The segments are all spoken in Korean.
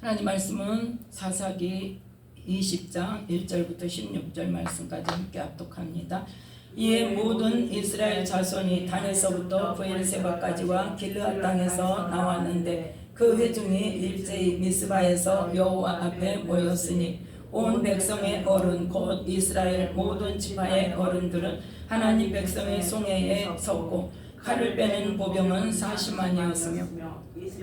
하나님 말씀은 사사기 20장 1절부터 16절 말씀까지 함께 합독합니다. 이에 모든 이스라엘 자손이 단에서부터 브엘세바까지와 길르앗 땅에서 나왔는데 그 회중이 일제히 미스바에서 여호와 앞에 모였으니 온 백성의 어른 곧 이스라엘 모든 지파의 어른들은 하나님 백성의 송해에 섰고 칼을 빼는 보병은 40만이었으며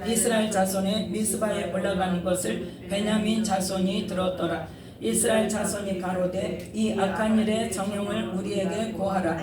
이스라엘 자손의 미스바에 올라가는 것을 베냐민 자손이 들었더라. 이스라엘 자손이 가로되 이 악한 일의 정형을 우리에게 고하라.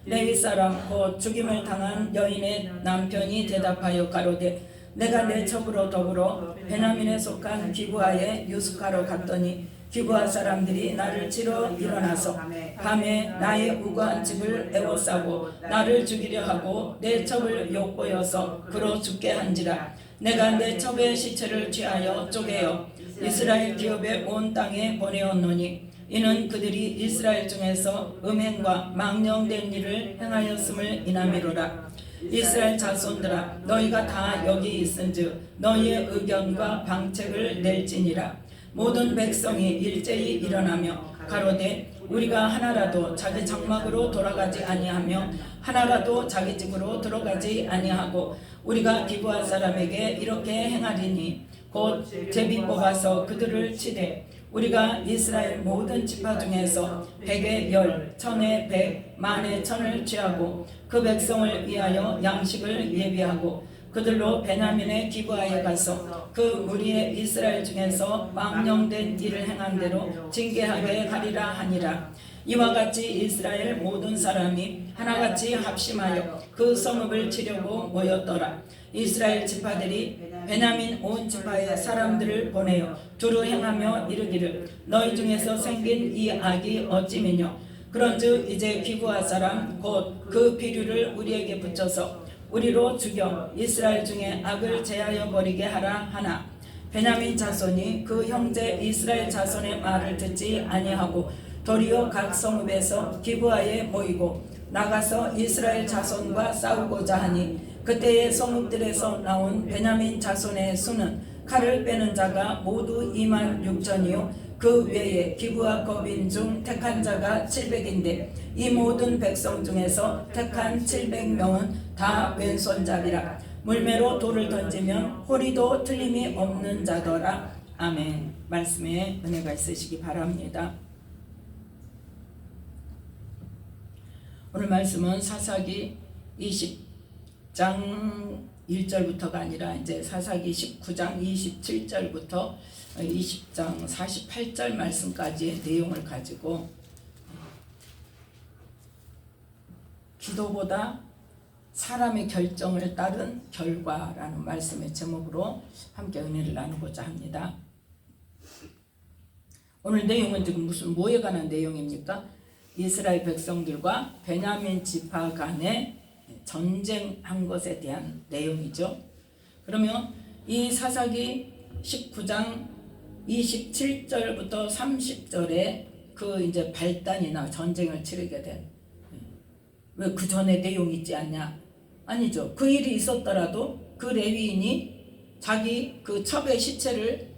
레위 사람 곧 죽임을 당한 여인의 남편이 대답하여 가로되 내가 내 첩으로 더불어 베냐민에 속한 기브아에 유숙하러 갔더니 기브아 사람들이 나를 치러 일어나서 밤에 나의 우거한 집을 에워싸고 나를 죽이려 하고 내 첩을 욕보여서 그로 죽게 한지라. 내가 내 첩의 시체를 취하여 쪼개어 이스라엘 기업의 온 땅에 보내었노니 이는 그들이 이스라엘 중에서 음행과 망령된 일을 행하였음을 인함이로라. 이스라엘 자손들아 너희가 다 여기 있은즉 너희의 의견과 방책을 낼지니라. 모든 백성이 일제히 일어나며 가로되 우리가 하나라도 자기 장막으로 돌아가지 아니하며 하나라도 자기 집으로 들어가지 아니하고 우리가 기브아 사람에게 이렇게 행하리니 곧 제비 뽑아서 그들을 치되 우리가 이스라엘 모든 지파 중에서 100에 10, 1000에 100, 만에 1000을 취하고 그 백성을 위하여 양식을 예비하고 그들로 베냐민의 기브아에 가서 그 무리의 이스라엘 중에서 망령된 일을 행한 대로 징계하게 하리라 하니라. 이와 같이 이스라엘 모든 사람이 하나같이 합심하여 그 성읍을 치려고 모였더라. 이스라엘 지파들이 베냐민 온 지파의 사람들을 보내어 두루 행하며 이르기를 너희 중에서 생긴 이 악이 어찌미뇨. 그런즉 이제 기브아 사람 곧 그 비류를 우리에게 붙여서 우리로 죽여 이스라엘 중에 악을 제하여 버리게 하라 하나 베냐민 자손이 그 형제 이스라엘 자손의 말을 듣지 아니하고 도리어 각 성읍에서 기브아에 모이고 나가서 이스라엘 자손과 싸우고자 하니 그때의 성읍들에서 나온 베냐민 자손의 수는 칼을 빼는 자가 모두 26,000이요 그 외에 기브아 거민 중 택한 자가 700인데 이 모든 백성 중에서 택한 700명은 다 왼손잡이라. 물매로 돌을 던지면 호리도 틀림이 없는 자더라. 아멘. 말씀에 은혜가 있으시기 바랍니다. 오늘 말씀은 사사기 20장 1절부터가 아니라 이제 사사기 19장 27절부터 20장 48절 말씀까지의 내용을 가지고 기도보다 사람의 결정을 따른 결과라는 말씀의 제목으로 함께 은혜를 나누고자 합니다. 오늘 내용은 지금 뭐에 관한 내용입니까? 이스라엘 백성들과 베냐민 지파 간에 전쟁한 것에 대한 내용이죠. 그러면 이 사사기 19장 27절부터 30절에 그 이제 발단이나 전쟁을 치르게 된 왜 그 전에 내용이 있지 않냐? 아니죠. 그 일이 있었더라도 그 레위인이 자기 그 첩의 시체를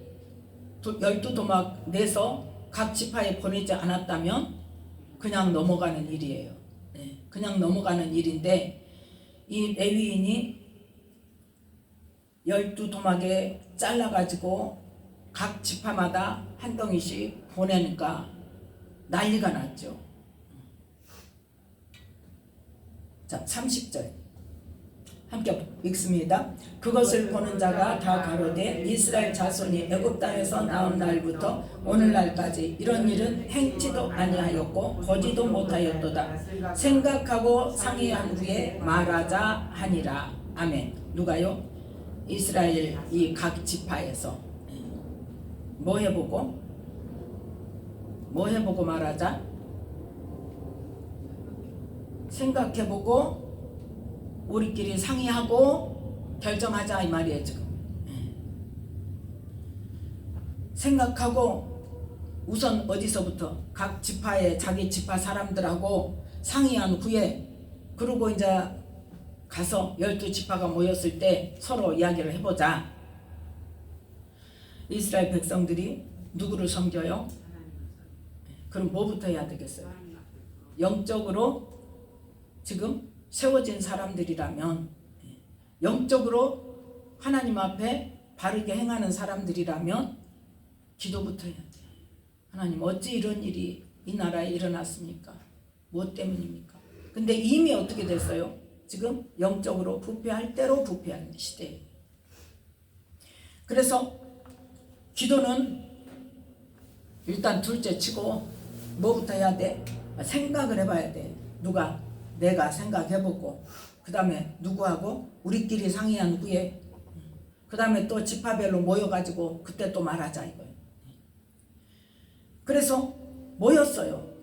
12도막 내서 각 지파에 보내지 않았다면 그냥 넘어가는 일이에요. 그냥 넘어가는 일인데 이 레위인이 12도막에 잘라가지고 각 지파마다 한 덩이씩 보내니까 난리가 났죠. 자, 30절 함께 읽습니다. 그것을 보는 자가 다 가로되 이스라엘 자손이 애굽 땅에서 나온 날부터 오늘날까지 이런 일은 행치도 아니하였고 보지도 못하였도다. 생각하고 상의한 후에 말하자 하니라. 아멘. 누가요? 이스라엘 이 각 지파에서 뭐 해보고 말하자? 생각해보고 우리끼리 상의하고 결정하자 이 말이에요. 지금 생각하고 우선 어디서부터 각 지파의 자기 지파 사람들하고 상의한 후에 그러고 이제 가서 12지파가 모였을 때 서로 이야기를 해보자. 이스라엘 백성들이 누구를 섬겨요? 그럼 뭐부터 해야 되겠어요? 영적으로 지금 세워진 사람들이라면, 영적으로 하나님 앞에 바르게 행하는 사람들이라면 기도부터 해야 돼요. 하나님, 어찌 이런 일이 이 나라에 일어났습니까? 무엇 때문입니까? 근데 이미 어떻게 됐어요? 지금 영적으로 부패할 대로 부패하는 시대예요. 그래서 기도는 일단 둘째 치고 뭐부터 해야 돼? 생각을 해봐야 돼. 누가? 내가 생각해보고, 그 다음에 누구하고? 우리끼리 상의한 후에, 그 다음에 또 지파별로 모여가지고 그때 또 말하자 이거예요. 그래서 모였어요.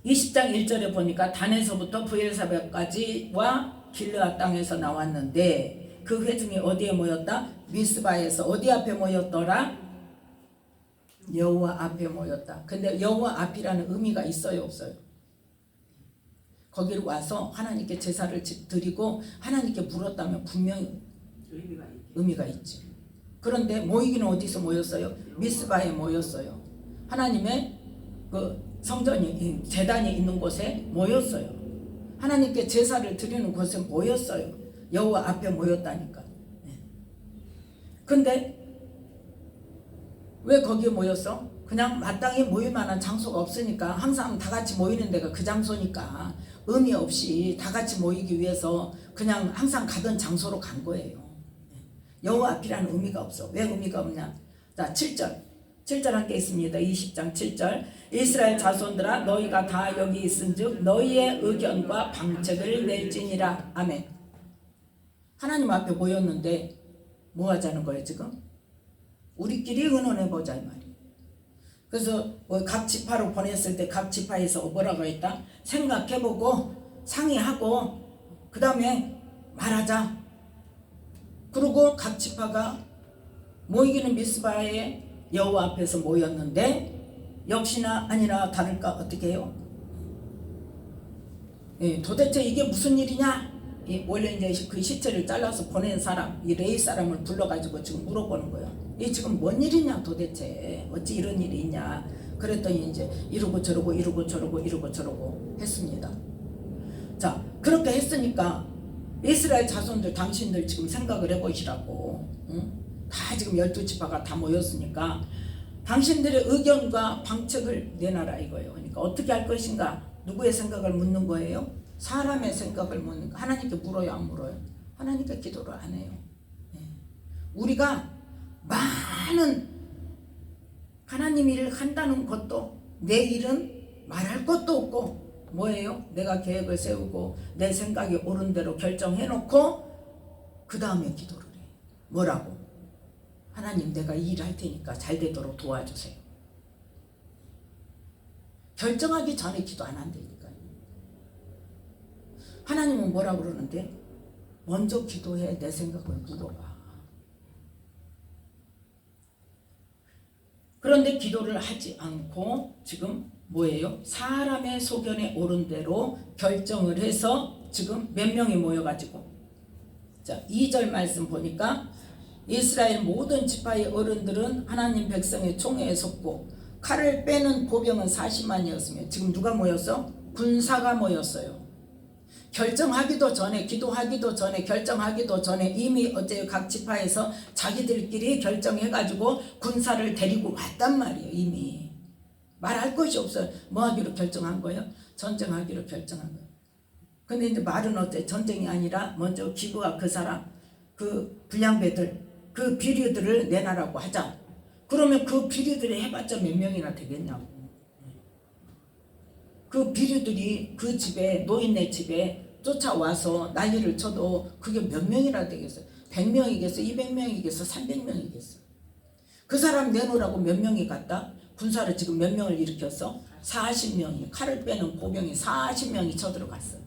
20장 1절에 보니까 단에서부터 브엘사벳까지와 길르앗 땅에서 나왔는데 그 회중이 어디에 모였다? 미스바에서. 어디 앞에 모였더라? 여호와 앞에 모였다. 근데 여호와 앞이라는 의미가 있어요, 없어요? 거기로 와서 하나님께 제사를 드리고 하나님께 물었다면 분명히 의미가 있지. 그런데 모이기는 어디서 모였어요? 미스바에 모였어요. 하나님의 그 성전이, 제단이 있는 곳에 모였어요. 하나님께 제사를 드리는 곳에 모였어요. 여호와 앞에 모였다니까. 근데 왜 거기에 모였어? 그냥 마땅히 모일 만한 장소가 없으니까, 항상 다 같이 모이는 데가 그 장소니까 의미 없이 다 같이 모이기 위해서 그냥 항상 가던 장소로 간 거예요. 여호와 앞이라는 의미가 없어. 왜 의미가 없냐? 자, 7절 한 게 있습니다. 20장 7절. 이스라엘 자손들아, 너희가 다 여기 있은즉 너희의 의견과 방책을 낼지니라. 아멘. 하나님 앞에 모였는데 뭐 하자는 거예요 지금? 우리끼리 의논해보자 이 말이에요. 그래서 각 지파로 보냈을 때 각 지파에서 뭐라고 했다? 생각해보고 상의하고 그 다음에 말하자. 그리고 각 지파가 모이기는 미스바에 여호와 앞에서 모였는데 역시나 아니나 다를까 어떻게 해요? 도대체 이게 무슨 일이냐? 원래 이제 그 시체를 잘라서 보낸 사람, 이 레이 사람을 불러가지고 지금 물어보는 거예요. 이 지금 뭔 일이냐 도대체? 어찌 이런 일이 있냐? 그랬더니 이제 이러고 저러고 이러고 저러고 이러고 저러고 했습니다. 자, 그렇게 했으니까 이스라엘 자손들, 당신들 지금 생각을 해보시라고. 응? 다 지금 12지파가 다 모였으니까 당신들의 의견과 방책을 내놔라 이거예요. 그러니까 어떻게 할 것인가? 누구의 생각을 묻는 거예요? 사람의 생각을 묻는 거. 하나님께 물어요, 안 물어요? 하나님께 기도를 안 해요. 우리가 많은 하나님 일을 한다는 것도, 내 일은 말할 것도 없고, 뭐예요? 내가 계획을 세우고 내 생각이 옳은 대로 결정해놓고 그 다음에 기도를 해. 뭐라고? 하나님, 내가 이 일 할 테니까 잘 되도록 도와주세요. 결정하기 전에 기도 안 한다니까요. 하나님은 뭐라고 그러는데? 먼저 기도해. 내 생각을 물어봐. 그런데 기도를 하지 않고 지금 뭐예요? 사람의 소견에 옳은 대로 결정을 해서 지금 몇 명이 모여가지고, 자 2절 말씀 보니까 이스라엘 모든 지파의 어른들은 하나님 백성의 총회에 섰고 칼을 빼는 보병은 40만이었으며 지금 누가 모였어? 군사가 모였어요. 결정하기도 전에, 기도하기도 전에, 결정하기도 전에 이미 어째 각 지파에서 자기들끼리 결정해가지고 군사를 데리고 왔단 말이에요. 이미 말할 것이 없어요. 뭐 하기로 결정한 거예요? 전쟁하기로 결정한 거예요. 근데 이제 말은 어째 전쟁이 아니라 먼저 기브와 그 사람, 그 불량배들, 그 비류들을 내놔라고 하자. 그러면 그 비류들이 해봤자 몇 명이나 되겠냐고. 그 비류들이 그 집에, 노인네 집에 쫓아와서 난리를 쳐도 그게 몇 명이나 되겠어요? 100명이겠어? 200명이겠어? 300명이겠어? 그 사람 내놓으라고 몇 명이 갔다? 군사를 지금 몇 명을 일으켰어? 40명이, 칼을 빼는 보병이 40명이 쳐들어갔어.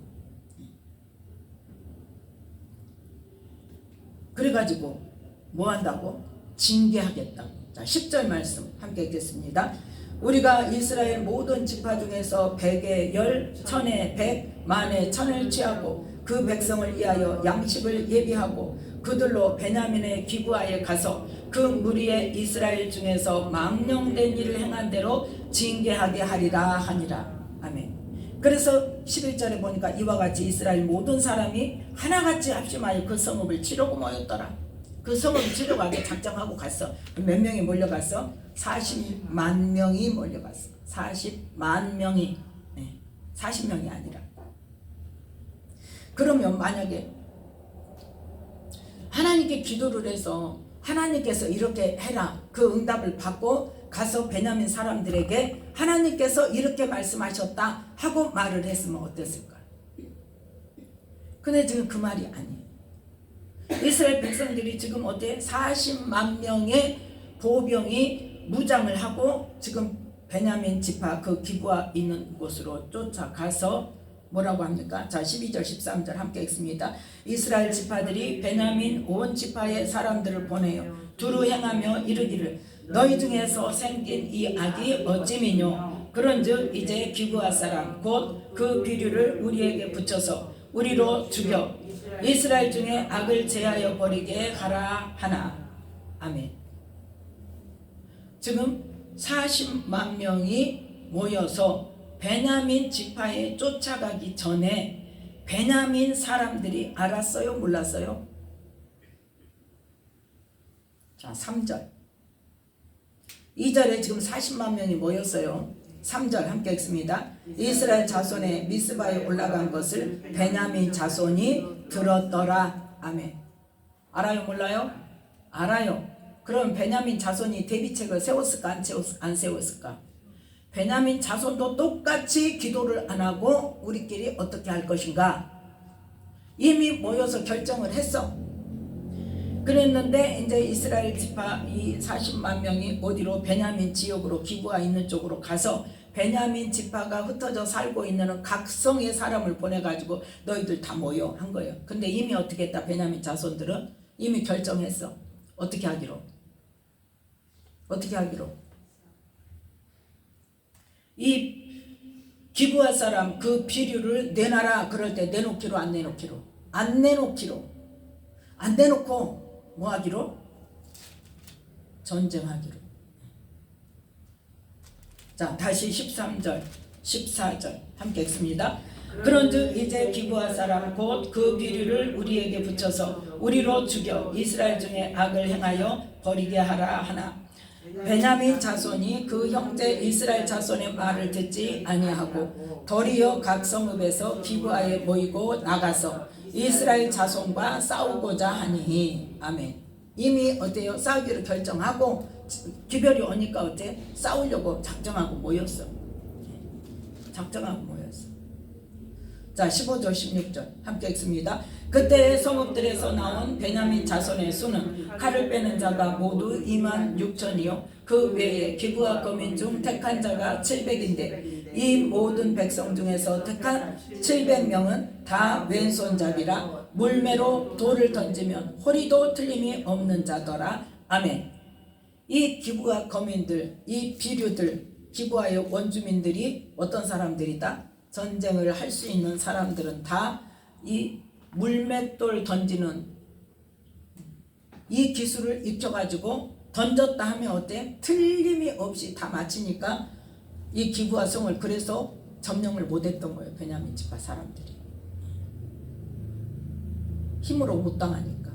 그래가지고 뭐 한다고? 징계하겠다고. 자, 10절 말씀 함께 읽겠습니다. 우리가 이스라엘 모든 지파 중에서 100에 10, 1000에 100, 만에 1000을 취하고 그 백성을 위하여 양식을 예비하고 그들로 베냐민의 기브아에 가서 그 무리의 이스라엘 중에서 망령된 일을 행한 대로 징계하게 하리라 하니라. 아멘. 그래서 11절에 보니까 이와 같이 이스라엘 모든 사람이 하나같이 합심하여 그 성읍을 치려고 모였더라. 그 성읍을 치려고 하게 작정하고 갔어. 몇 명이 몰려갔어? 40만 명이 몰려갔어. 40만 명이. 40명이 아니라. 그러면 만약에 하나님께 기도를 해서 하나님께서 이렇게 해라, 그 응답을 받고 가서 베냐민 사람들에게 하나님께서 이렇게 말씀하셨다 하고 말을 했으면 어땠을까? 근데 지금 그 말이 아니에요. 이스라엘 백성들이 지금 어때? 40만 명의 보병이 무장을 하고 지금 베냐민 지파 그 기브아 있는 곳으로 쫓아가서 뭐라고 합니까? 자, 12절 13절 함께 읽습니다. 이스라엘 지파들이 베냐민 온 지파의 사람들을 보내요. 두루 행하며 이르기를 너희 중에서 생긴 이 악이 어찌미뇨? 그런즉 이제 기브아 사람 곧 그 비류를 우리에게 붙여서 우리로 죽여 이스라엘 중에 악을 제하여 버리게 하라 하나. 아멘. 지금 40만 명이 모여서 베냐민 지파에 쫓아가기 전에 베냐민 사람들이 알았어요? 몰랐어요? 자, 3절 2절에 지금 40만 명이 모였어요. 3절 함께 읽습니다. 이스라엘 자손의 미스바에 올라간 것을 베냐민 자손이 들었더라. 아멘. 알아요? 몰라요? 알아요. 그럼 베냐민 자손이 대비책을 세웠을까? 안 세웠을까? 베냐민 자손도 똑같이 기도를 안 하고 우리끼리 어떻게 할 것인가? 이미 모여서 결정을 했어. 그랬는데 이제 이스라엘 지파 이 40만 명이 어디로? 베냐민 지역으로, 기브아 있는 쪽으로 가서 베냐민 지파가 흩어져 살고 있는 각 성의 사람을 보내가지고 너희들 다 모여 한 거예요. 근데 이미 어떻게 했다? 베냐민 자손들은 이미 결정했어. 어떻게 하기로? 어떻게 하기로? 이 기브아 사람 그 비류를 내놔라. 그럴 때 내놓기로 안 내놓기로? 안 내놓기로. 안 내놓고 뭐 하기로? 전쟁하기로. 자, 다시 13절 14절 함께 읽습니다. 그런즉 이제 기브아 사람 곧 그 비류를 우리에게 붙여서 우리로 죽여 이스라엘 중에 악을 행하여 버리게 하라 하나. 베냐민 자손이 그 형제 이스라엘 자손의 말을 듣지 아니하고 도리어 각 성읍에서 기브아에 모이고 나가서 이스라엘 자손과 싸우고자 하니. 아멘. 이미 어때요? 싸우기로 결정하고 기별이 오니까 어때? 싸우려고 작정하고 모였어. 작정하고 모였어. 자, 15절 16절 함께 읽습니다. 그때 성읍들에서 나온 베냐민 자손의 수는 칼을 빼는 자가 모두 2만 6천이요 그 외에 기브아 거민 중 택한 자가 700인데 이 모든 백성 중에서 택한 700명은 다 왼손잡이라 물매로 돌을 던지면 호리도 틀림이 없는 자더라. 아멘. 이 기브아 거민들, 이 비류들, 기브아의 원주민들이 어떤 사람들이다? 전쟁을 할 수 있는 사람들은 다 이 물맷돌 던지는 이 기술을 익혀가지고 던졌다 하면 어때? 틀림이 없이 다 맞히니까 이 기브아 성을 그래서 점령을 못했던 거예요. 베냐민 지파 사람들이 힘으로 못 당하니까.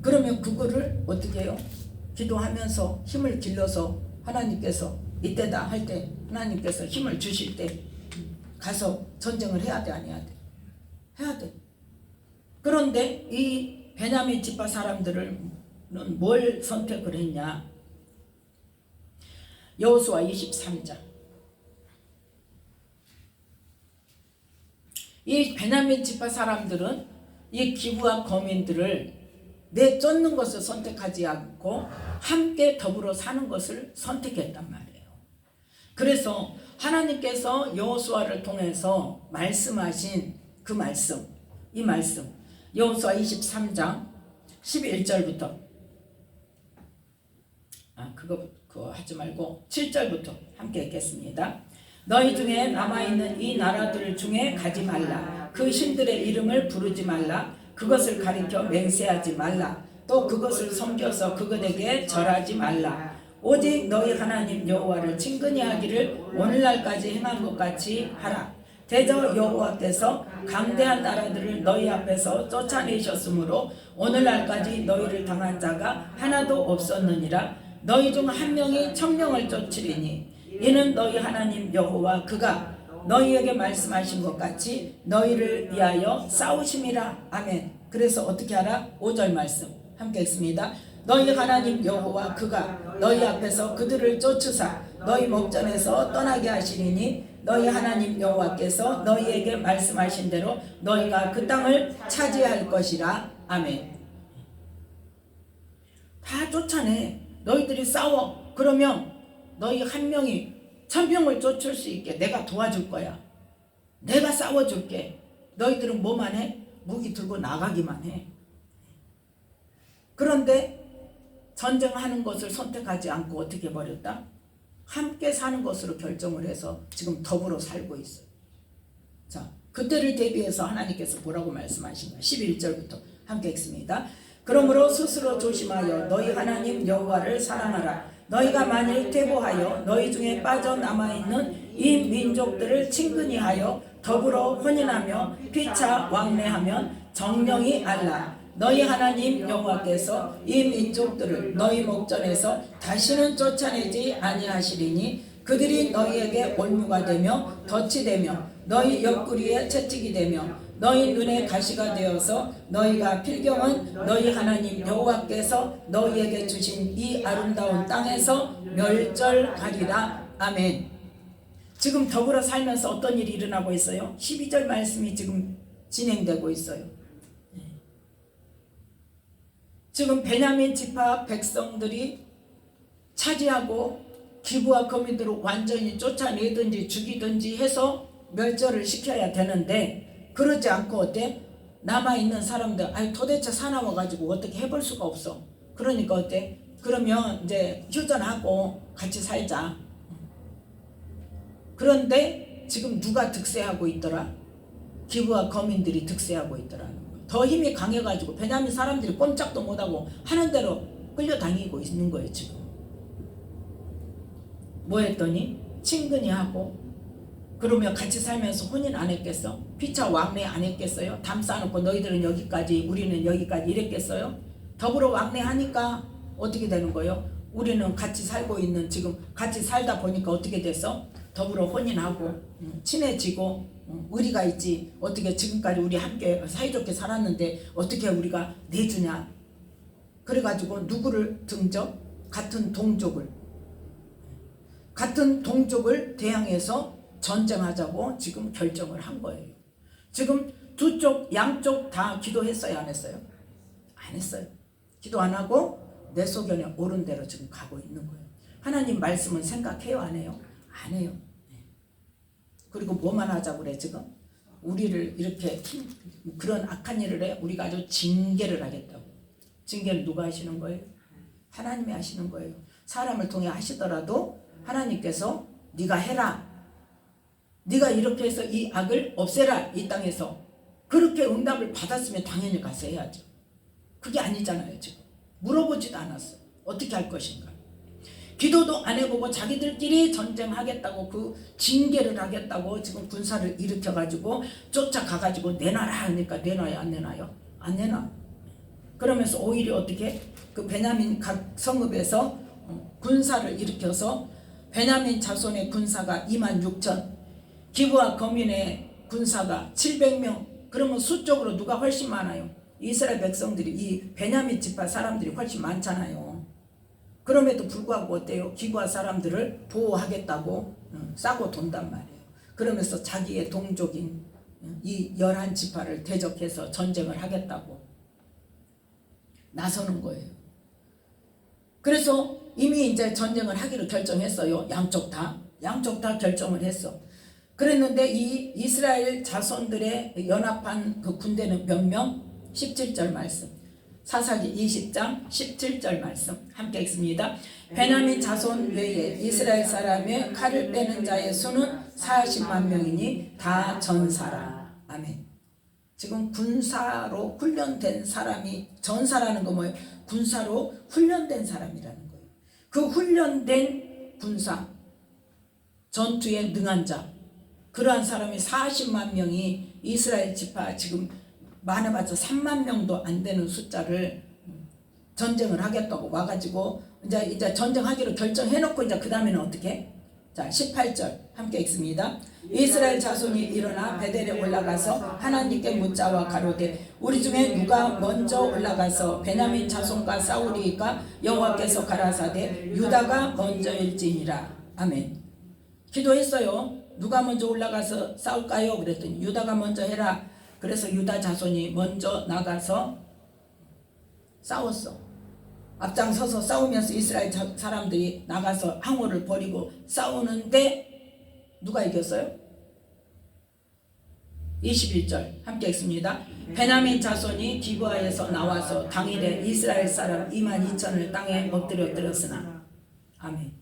그러면 그거를 어떻게 해요? 기도하면서 힘을 길러서 하나님께서 이때다 할 때 하나님께서 힘을 주실 때 가서 전쟁을 해야 돼, 안 해야 돼? 해야 돼. 그런데 이 베냐민 지파 사람들은 뭘 선택을 했냐? 여호수아 23장. 이 베냐민 지파 사람들은 이 기브아 거민들을 내쫓는 것을 선택하지 않고 함께 더불어 사는 것을 선택했단 말이에요. 그래서 하나님께서 여호수아를 통해서 말씀하신 그 말씀, 이 말씀 여호수아 23장 11절부터 그거 하지 말고 7절부터 함께 읽겠습니다. 너희 중에 남아있는 이 나라들 중에 가지 말라. 그 신들의 이름을 부르지 말라. 그것을 가리켜 맹세하지 말라. 또 그것을 섬겨서 그것에게 절하지 말라. 오직 너희 하나님 여호와를 친근히 하기를 오늘날까지 행한 것 같이 하라. 대저 여호와께서 강대한 나라들을 너희 앞에서 쫓아내셨으므로 오늘날까지 너희를 당한 자가 하나도 없었느니라. 너희 중 한 명이 천명을 쫓으리니 이는 너희 하나님 여호와 그가 너희에게 말씀하신 것 같이 너희를 위하여 싸우심이라. 아멘. 그래서 어떻게 하라? 5절 말씀 함께 읽습니다. 너희 하나님 여호와 그가 너희 앞에서 그들을 쫓으사 너희 목전에서 떠나게 하시리니 너희 하나님 여호와께서 너희에게 말씀하신 대로 너희가 그 땅을 차지할 것이라. 아멘. 다 쫓아내. 너희들이 싸워. 그러면 너희 한 명이 천명을 쫓을 수 있게 내가 도와줄 거야. 내가 싸워줄게. 너희들은 뭐만 해? 무기 들고 나가기만 해. 그런데 전쟁하는 것을 선택하지 않고 어떻게 버렸다? 함께 사는 것으로 결정을 해서 지금 더불어 살고 있어요. 자, 그때를 대비해서 하나님께서 뭐라고 말씀하신가? 11절부터 함께 읽습니다. 그러므로 스스로 조심하여 너희 하나님 여호와를 사랑하라. 너희가 만일 퇴보하여 너희 중에 빠져남아있는 이 민족들을 친근히 하여 더불어 혼인하며 피차 왕래하면 정령이 알라. 너희 하나님 여호와께서 이 민족들을 너희 목전에서 다시는 쫓아내지 아니하시리니 그들이 너희에게 올무가 되며 덫이 되며 너희 옆구리에 채찍이 되며 너희 눈에 가시가 되어서 너희가 필경은 너희 하나님 여호와께서 너희에게 주신 이 아름다운 땅에서 멸절하리라. 아멘. 지금 더불어 살면서 어떤 일이 일어나고 있어요? 12절 말씀이 지금 진행되고 있어요. 지금 베냐민 지파 백성들이 차지하고 기브와 거민들을 완전히 쫓아내든지 죽이든지 해서 멸절을 시켜야 되는데 그러지 않고 어때? 남아있는 사람들 도대체 사나워가지고 어떻게 해볼 수가 없어. 그러니까 어때? 그러면 이제 휴전하고 같이 살자. 그런데 지금 누가 득세하고 있더라? 기브와 거민들이 득세하고 있더라는 거예요. 더 힘이 강해가지고 베냐민 사람들이 꼼짝도 못하고 하는 대로 끌려다니고 있는 거예요. 지금 뭐 했더니 친근히 하고 그러면 같이 살면서 혼인 안 했겠어? 피차 왕래 안 했겠어요? 담 쌓아놓고 너희들은 여기까지 우리는 여기까지 이랬겠어요? 더불어 왕래하니까 어떻게 되는 거예요? 우리는 같이 살고 있는 지금 같이 살다 보니까 어떻게 됐어? 더불어 혼인하고 친해지고 의리가 있지. 어떻게 지금까지 우리 함께 사이좋게 살았는데 어떻게 우리가 내주냐. 그래가지고 누구를 등져? 같은 동족을 대항해서 전쟁하자고 지금 결정을 한 거예요. 지금 양쪽 다 기도했어요? 안 했어요? 안 했어요. 기도 안 하고 내 소견에 옳은 대로 지금 가고 있는 거예요. 하나님 말씀은 생각해요? 안 해요? 안 해요. 그리고 뭐만 하자고 그래 지금? 우리를 이렇게 그런 악한 일을 해? 우리가 아주 징계를 하겠다고. 징계를 누가 하시는 거예요? 하나님이 하시는 거예요. 사람을 통해 하시더라도 하나님께서 네가 해라. 네가 이렇게 해서 이 악을 없애라. 이 땅에서. 그렇게 응답을 받았으면 당연히 가서 해야죠. 그게 아니잖아요. 지금 물어보지도 않았어. 어떻게 할 것인가. 기도도 안 해보고 자기들끼리 전쟁하겠다고 그 징계를 하겠다고 지금 군사를 일으켜가지고 쫓아가가지고 내놔라 하니까 내놔요? 안 내놔요? 안 내놔. 그러면서 오히려 어떻게 그 베냐민 각 성읍에서 군사를 일으켜서 베냐민 자손의 군사가 26,000 기브와 거민의 군사가 700명. 그러면 수적으로 누가 훨씬 많아요? 이스라엘 백성들이 이 베냐민 지파 사람들이 훨씬 많잖아요. 그럼에도 불구하고 어때요? 기브와 사람들을 보호하겠다고 싸고 돈단 말이에요. 그러면서 자기의 동족인 이 11지파를 대적해서 전쟁을 하겠다고 나서는 거예요. 그래서 이미 이제 전쟁을 하기로 결정했어요. 양쪽 다 결정을 했어. 그랬는데 이 이스라엘 자손들의 연합한 그 군대는 몇 명? 17절 말씀. 사사기 20장 17절 말씀 함께 읽습니다. 베냐민 자손 외에 이스라엘 사람의 칼을 빼는 자의 수는 40만 명이니 다 전사라. 아멘. 지금 군사로 훈련된 사람이, 전사라는 거 뭐예요? 군사로 훈련된 사람이라는 거예요. 그 훈련된 군사, 전투에 능한 자, 그러한 사람이 40만 명이 이스라엘 지파, 지금 많아봤자 3만 명도 안 되는 숫자를 전쟁을 하겠다고 와가지고 이제 전쟁하기로 결정해놓고 이제 그 다음에는 어떻게? 자, 18절 함께 읽습니다. 이스라엘 자손이 일어나 베델에 올라가서 하나님께 묻자와 가로되 우리 중에 누가 먼저 올라가서 베냐민 자손과 싸우리이까 여호와께서 가라사대 유다가 먼저일지니라. 아멘. 기도했어요. 누가 먼저 올라가서 싸울까요? 그랬더니 유다가 먼저 해라. 그래서 유다 자손이 먼저 나가서 싸웠어. 앞장서서 싸우면서 이스라엘 사람들이 나가서 항우를 버리고 싸우는데 누가 이겼어요? 21절 함께 읽습니다. 베냐민 자손이 기브아에서 나와서 당일에 이스라엘 사람 22,000을 땅에 엎드렸으나. 아멘.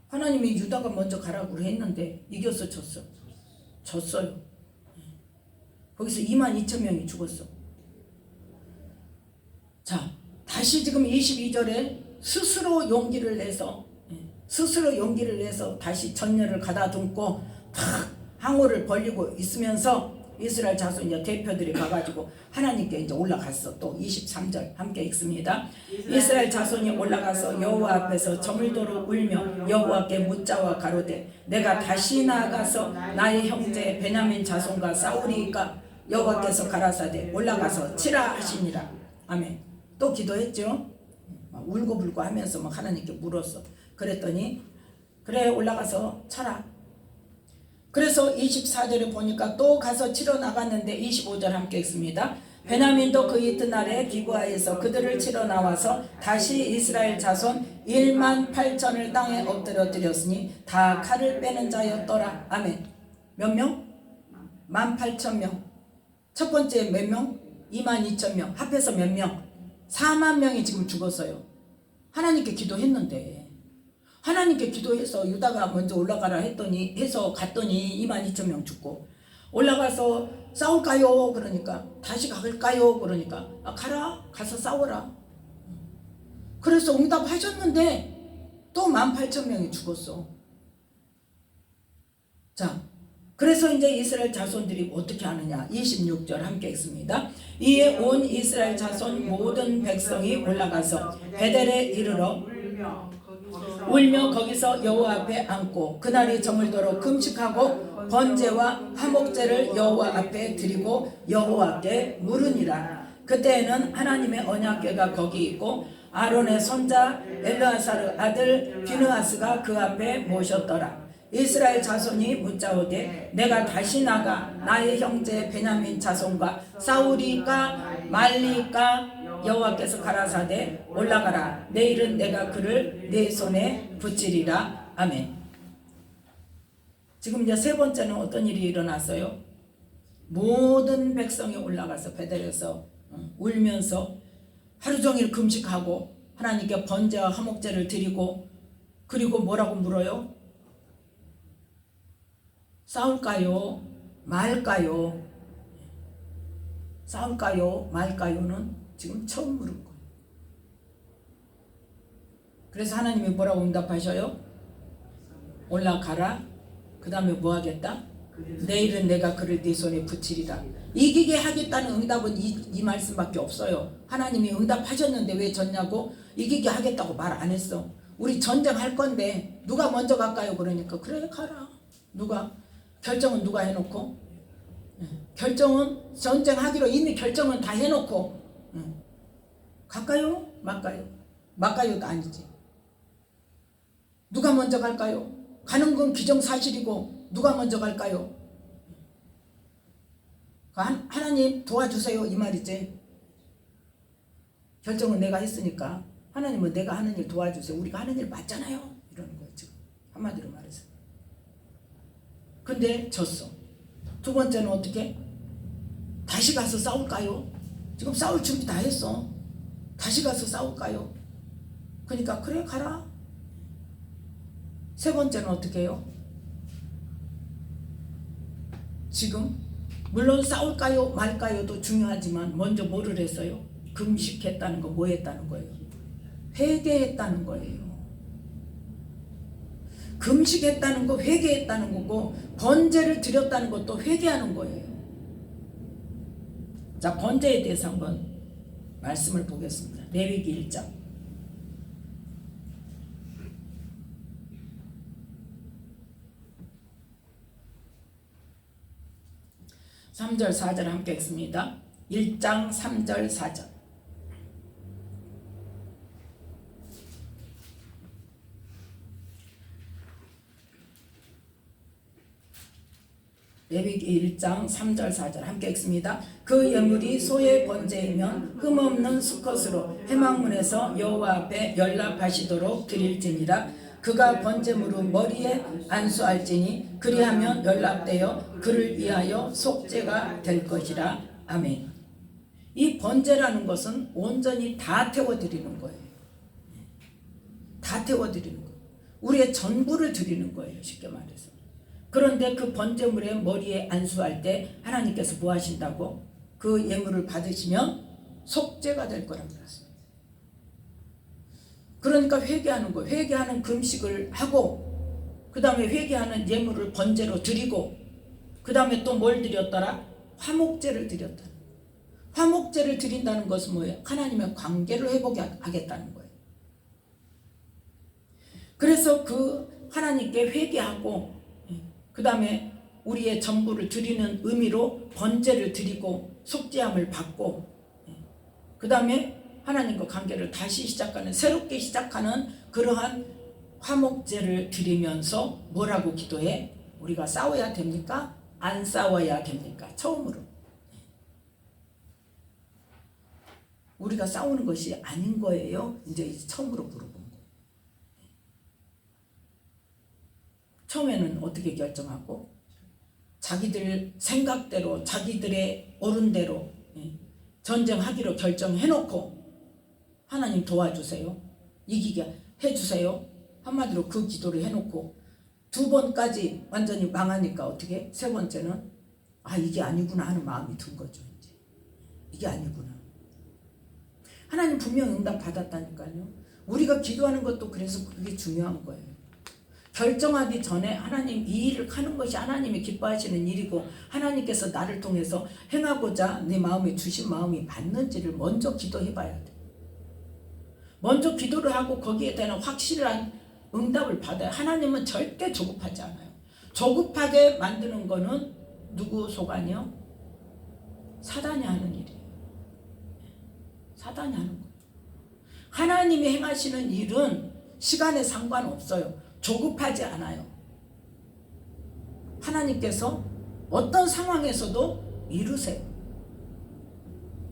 하나님이 유다가 먼저 가라고 했는데 이겼어, 졌어? 졌어요. 거기서 22,000명이 죽었어. 자, 다시 지금 22절에 스스로 용기를 내서 다시 전열을 가다듬고 탁 항우를 벌리고 있으면서 이스라엘 자손 이제 대표들이 가가지고 하나님께 이제 올라갔어. 또 23절 함께 읽습니다. 이스라엘 자손이 올라가서 여호와 앞에서 저물도록 울며 여호와께 묻자와 가로되 내가 다시 나아가서 나의 형제 베냐민 자손과 싸우리이까 여호와께서 가라사대 올라가서 치라 하시니라. 아멘. 또 기도했죠. 울고불고 하면서 막 하나님께 물었어. 그랬더니 그래 올라가서 쳐라. 그래서 24절에 보니까 또 가서 치러 나갔는데 25절 함께 읽습니다. 베냐민도 그 이튿날에 기브아에서 그들을 치러 나와서 다시 이스라엘 자손 18,000을 땅에 엎드려뜨렸으니 다 칼을 빼는 자였더라. 아멘. 몇 명? 18,000명. 첫 번째 몇 명? 22,000명. 합해서 몇 명? 4만 명이 지금 죽었어요. 하나님께 기도했는데, 하나님께 기도해서 유다가 먼저 올라가라 갔더니 22,000명 죽고, 올라가서 싸울까요? 그러니까 다시 갈까요? 그러니까 가라, 가서 싸워라. 그래서 응답하셨는데 또 18,000명이 죽었어. 자, 그래서 이제 이스라엘 자손들이 어떻게 하느냐. 26절 함께 읽습니다. 이에 온 이스라엘 자손 모든 백성이 올라가서 베델에 이르러 울며 거기서 여호와 앞에 앉고 그날이 저물도록 금식하고 번제와 화목제를 여호와 앞에 드리고 여호와께 물으니라. 그때에는 하나님의 언약궤가 거기 있고 아론의 손자 엘르아사르 아들 비느하스가 그 앞에 모셨더라. 이스라엘 자손이 묻자오되 내가 다시 나가 나의 형제 베냐민 자손과 싸우리까 말리까 여호와께서 가라사대 올라가라. 내일은 내가 그를 내 손에 붙이리라. 아멘. 지금 이제 세 번째는 어떤 일이 일어났어요? 모든 백성이 올라가서 베델에서 울면서 하루 종일 금식하고 하나님께 번제와 화목제를 드리고, 그리고 뭐라고 물어요? 싸울까요? 말까요? 싸울까요? 말까요는 지금 처음 물은 거예요. 그래서 하나님이 뭐라고 응답하셔요? 올라가라. 그 다음에 뭐 하겠다? 내일은 내가 그를 네 손에 붙이리라. 이기게 하겠다는 응답은 이 말씀밖에 없어요. 하나님이 응답하셨는데 왜 졌냐고? 이기게 하겠다고 말 안 했어. 우리 전쟁할 건데 누가 먼저 갈까요? 그러니까 그래 가라. 결정은 누가 해놓고? 결정은 전쟁하기로 이미 결정은 다 해놓고 갈까요? 말까요? 말까요도 아니지. 누가 먼저 갈까요? 가는 건 기정사실이고 누가 먼저 갈까요? 하나님 도와주세요 이 말이지. 결정은 내가 했으니까 하나님은 내가 하는 일 도와주세요. 우리가 하는 일 맞잖아요. 이러는 거예요 지금. 한마디로 말해서. 근데 졌어. 두 번째는 어떻게? 다시 가서 싸울까요? 지금 싸울 준비 다 했어. 다시 가서 싸울까요? 그러니까 그래 가라. 세 번째는 어떻게 해요? 지금 물론 싸울까요 말까요도 중요하지만 먼저 뭐를 했어요? 금식했다는 거, 뭐 했다는 거예요? 회개했다는 거예요. 금식했다는 거, 회개했다는 거고, 번제를 드렸다는 것도 회개하는 거예요. 자, 번제에 대해서 한번 말씀을 보겠습니다. 레위기 1장 3절 4절 함께 읽습니다. 1장 3절 4절. 레위기 1장 3절 4절 함께 읽습니다. 그 예물이 소의 번제이면 흠없는 수컷으로 회막문에서 여호와 앞에 연락하시도록 드릴지니라. 그가 번제물로 머리에 안수할지니 그리하면 연락되어 그를 위하여 속죄가 될 것이라. 아멘. 이 번제라는 것은 온전히 다 태워드리는 거예요. 다 태워드리는 거예요. 우리의 전부를 드리는 거예요, 쉽게 말해서. 그런데 그 번제물의 머리에 안수할 때 하나님께서 뭐 하신다고? 그 예물을 받으시면 속죄가 될 거라고 그랬어요. 그러니까 회개하는 거예요. 회개하는 금식을 하고, 그 다음에 회개하는 예물을 번제로 드리고, 그 다음에 또 뭘 드렸더라? 화목제를 드렸다. 화목제를 드린다는 것은 뭐예요? 하나님의 관계를 회복하겠다는 거예요. 그래서 그 하나님께 회개하고, 그 다음에 우리의 전부를 드리는 의미로 번제를 드리고 속죄함을 받고, 그 다음에 하나님과 관계를 다시 시작하는, 새롭게 시작하는 그러한 화목제를 드리면서 뭐라고 기도해? 우리가 싸워야 됩니까? 안 싸워야 됩니까? 처음으로 우리가 싸우는 것이 아닌 거예요. 이제 처음으로 물어본 거. 처음에는 어떻게 결정하고? 자기들 생각대로, 자기들의 옳은대로 전쟁하기로 결정해놓고, 하나님 도와주세요, 이기게 해주세요, 한마디로 그 기도를 해놓고 2번까지 완전히 망하니까 어떻게? 3번째는 이게 아니구나 하는 마음이 든 거죠. 이제 이게 아니구나. 하나님 분명 응답 받았다니까요. 우리가 기도하는 것도 그래서 그게 중요한 거예요. 결정하기 전에 하나님 이 일을 하는 것이 하나님이 기뻐하시는 일이고, 하나님께서 나를 통해서 행하고자 내 마음에 주신 마음이 맞는지를 먼저 기도해 봐야 돼. 먼저 기도를 하고 거기에 대한 확실한 응답을 받아요. 하나님은 절대 조급하지 않아요. 조급하게 만드는 거는 누구 소관이요? 사단이 하는 일이에요. 사단이 하는 거예요. 하나님이 행하시는 일은 시간에 상관없어요. 조급하지 않아요. 하나님께서 어떤 상황에서도 이루세요.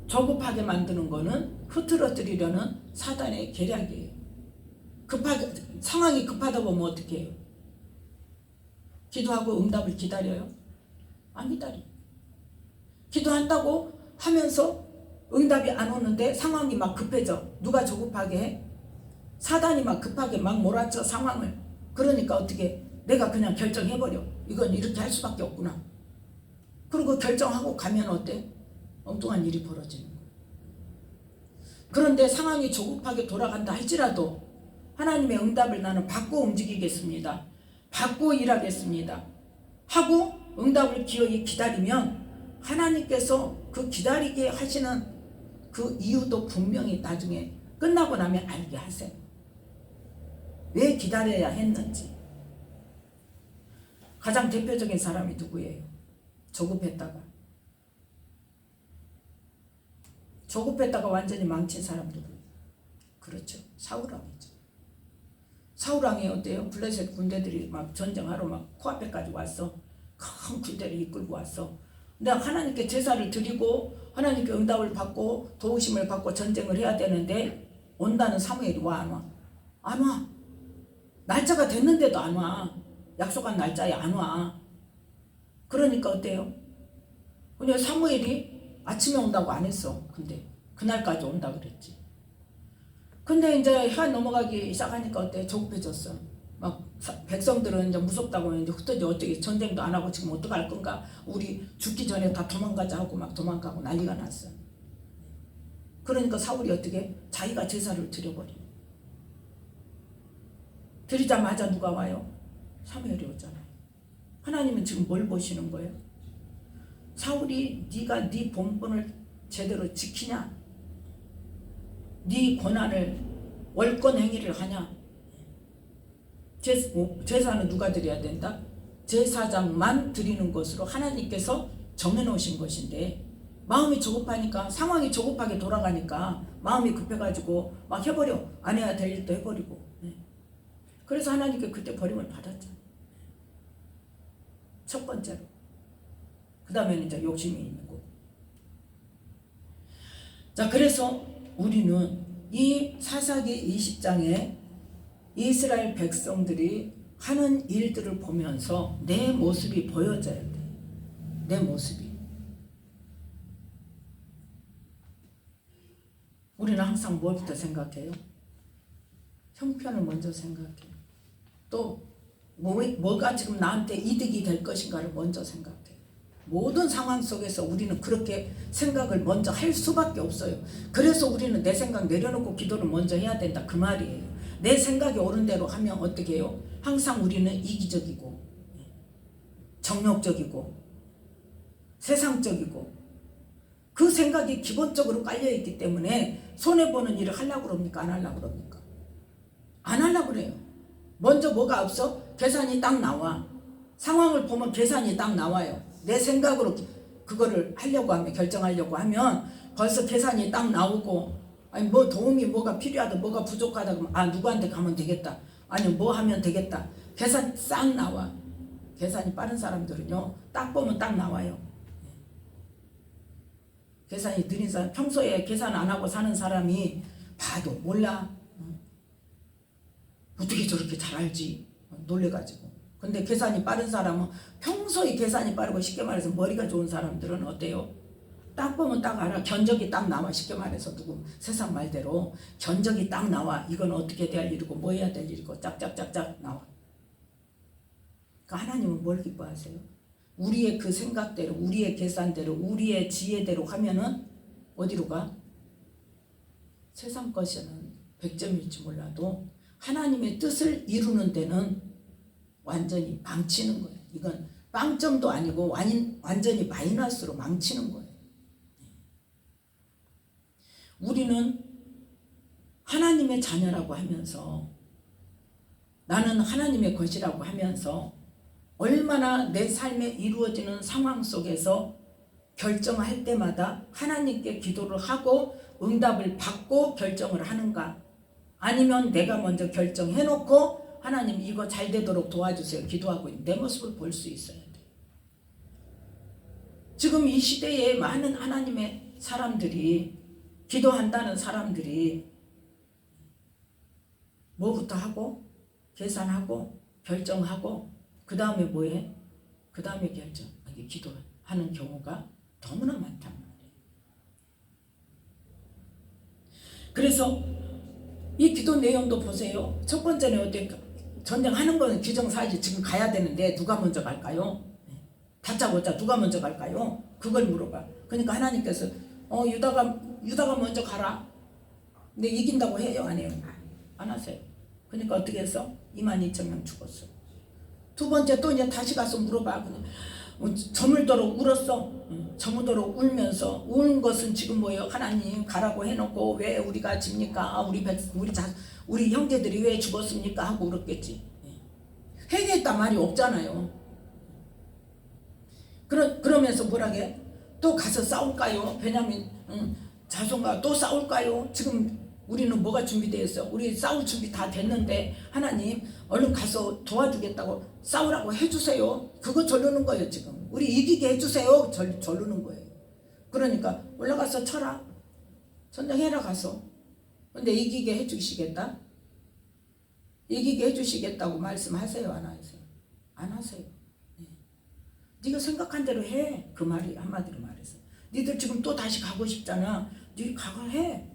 조급하게 만드는 거는 흐트러뜨리려는 사단의 계략이에요. 상황이 급하다 보면 어떻게 해요? 기도하고 응답을 기다려요? 안 기다려요. 기도한다고 하면서 응답이 안 오는데 상황이 막 급해져. 누가 조급하게 해? 사단이 막 급하게 막 몰아쳐 상황을. 그러니까 어떻게? 내가 그냥 결정해버려. 이건 이렇게 할 수밖에 없구나. 그리고 결정하고 가면 어때? 엉뚱한 일이 벌어지는 거예요. 그런데 상황이 조급하게 돌아간다 할지라도 하나님의 응답을 나는 받고 움직이겠습니다. 받고 일하겠습니다. 하고 응답을 기어이 기다리면 하나님께서 그 기다리게 하시는 그 이유도 분명히 나중에 끝나고 나면 알게 하세요. 왜 기다려야 했는지. 가장 대표적인 사람이 누구예요? 조급했다가 완전히 망친 사람들. 그렇죠. 사울왕이죠. 사울왕이 어때요? 블레셋 군대들이 막 전쟁하러 막 코앞에까지 왔어. 큰 군대를 이끌고 왔어. 근데 하나님께 제사를 드리고 하나님께 응답을 받고 도우심을 받고 전쟁을 해야 되는데 온다는 사무엘이 와, 안 와? 안 와. 날짜가 됐는데도 안 와. 약속한 날짜에 안 와. 그러니까 어때요? 그냥 사무엘이 아침에 온다고 안 했어. 근데 그날까지 온다 그랬지. 근데 이제 해 넘어가기 시작하니까 어때? 조급해졌어. 막 백성들은 이제 무섭다고 했는데 흩어져 어떻게 전쟁도 안 하고 지금 어떡할 건가? 우리 죽기 전에 다 도망가자 하고 막 도망가고 난리가 났어. 그러니까 사울이 어떻게 자기가 제사를 드려버려. 드리자마자 누가 와요? 사무엘이 오잖아요. 하나님은 지금 뭘 보시는 거예요? 사울이 네가 네 본분을 제대로 지키냐? 네 권한을 월권 행위를 하냐? 제사는 누가 드려야 된다? 제사장만 드리는 것으로 하나님께서 정해놓으신 것인데 마음이 조급하니까 상황이 조급하게 돌아가니까 마음이 급해가지고 막 해버려. 안 해야 될 일도 해버리고. 그래서 하나님께 그때 버림을 받았잖아. 첫 번째로. 그 다음에는 이제 욕심이 있는 거고. 자, 그래서 우리는 이 사사기 20장에 이스라엘 백성들이 하는 일들을 보면서 내 모습이 보여져야 돼. 내 모습이. 우리는 항상 뭘부터 생각해요? 형편을 먼저 생각해요. 또 뭐가 지금 나한테 이득이 될 것인가를 먼저 생각해요. 모든 상황 속에서 우리는 그렇게 생각을 먼저 할 수밖에 없어요. 그래서 우리는 내 생각 내려놓고 기도를 먼저 해야 된다 그 말이에요. 내 생각이 옳은 대로 하면 어떻게 해요? 항상 우리는 이기적이고 정욕적이고 세상적이고 그 생각이 기본적으로 깔려있기 때문에 손해보는 일을 하려고 그럽니까? 안 하려고 그럽니까? 안 하려고 그래요. 먼저 뭐가 없어? 계산이 딱 나와. 상황을 보면 계산이 딱 나와요. 내 생각으로 그거를 하려고 하면, 결정하려고 하면 벌써 계산이 딱 나오고, 아니 뭐 도움이 뭐가 필요하다, 뭐가 부족하다 그러면 아 누구한테 가면 되겠다, 아니 뭐 하면 되겠다. 계산 싹 나와. 계산이 빠른 사람들은요 딱 보면 딱 나와요. 계산이 느린 사람, 평소에 계산 안 하고 사는 사람이 봐도 몰라. 어떻게 저렇게 잘 알지? 놀래가지고. 근데 계산이 빠른 사람은, 평소에 계산이 빠르고 쉽게 말해서 머리가 좋은 사람들은 어때요? 딱 보면 딱 알아. 견적이 딱 나와. 쉽게 말해서 누구 세상 말대로 견적이 딱 나와. 이건 어떻게 돼야 할 일이고 뭐 해야 될 일이고 짝짝짝짝 나와. 그러니까 하나님은 뭘 기뻐하세요? 우리의 그 생각대로, 우리의 계산대로, 우리의 지혜대로 하면은 어디로 가? 세상 것에는 100점일지 몰라도 하나님의 뜻을 이루는 데는 완전히 망치는 거예요. 이건 빵점도 아니고 완전히 마이너스로 망치는 거예요. 우리는 하나님의 자녀라고 하면서, 나는 하나님의 것이라고 하면서 얼마나 내 삶에 이루어지는 상황 속에서 결정할 때마다 하나님께 기도를 하고 응답을 받고 결정을 하는가? 아니면 내가 먼저 결정해놓고 하나님 이거 잘 되도록 도와주세요 기도하고 있는 내 모습을 볼 수 있어야 돼. 지금 이 시대에 많은 하나님의 사람들이, 기도한다는 사람들이 뭐부터 하고 계산하고 결정하고 그 다음에 뭐해? 그 다음에 결정, 기도하는 경우가 너무나 많단 말이에요. 그래서 이 기도 내용도 보세요. 첫 번째는 어때? 전쟁하는 거는 기정사실 지금 가야 되는데 누가 먼저 갈까요? 다짜고짜 누가 먼저 갈까요? 그걸 물어봐. 그러니까 하나님께서 유다가 먼저 가라. 근데 이긴다고 해요? 안 해요? 안 하세요. 그러니까 어떻게 해서 22,000명 죽었어. 두 번째 또 이제 다시 가서 물어봐. 저물도록 울었어. 저물도록 울면서, 우는 것은 지금 뭐예요? 하나님 가라고 해놓고 왜 우리가 집니까? 우리 형제들이 왜 죽었습니까? 하고 울었겠지. 회개했단 말이 없잖아요. 그러면서 뭐라게? 또 가서 싸울까요? 베냐민 자손과 또 싸울까요? 지금 우리는 뭐가 준비되어 있어? 우리 싸울 준비 다 됐는데 하나님 얼른 가서 도와주겠다고 싸우라고 해주세요. 그거 저르는 거예요. 지금 우리 이기게 해주세요. 저르는 거예요. 그러니까 올라가서 쳐라. 전쟁해라 가서. 근데 이기게 해주시겠다? 이기게 해주시겠다고 말씀하세요? 안 하세요? 안 하세요. 네가 생각한 대로 해. 그 말이 한마디로 말해서. 니들 지금 또 다시 가고 싶잖아. 네 가고 해.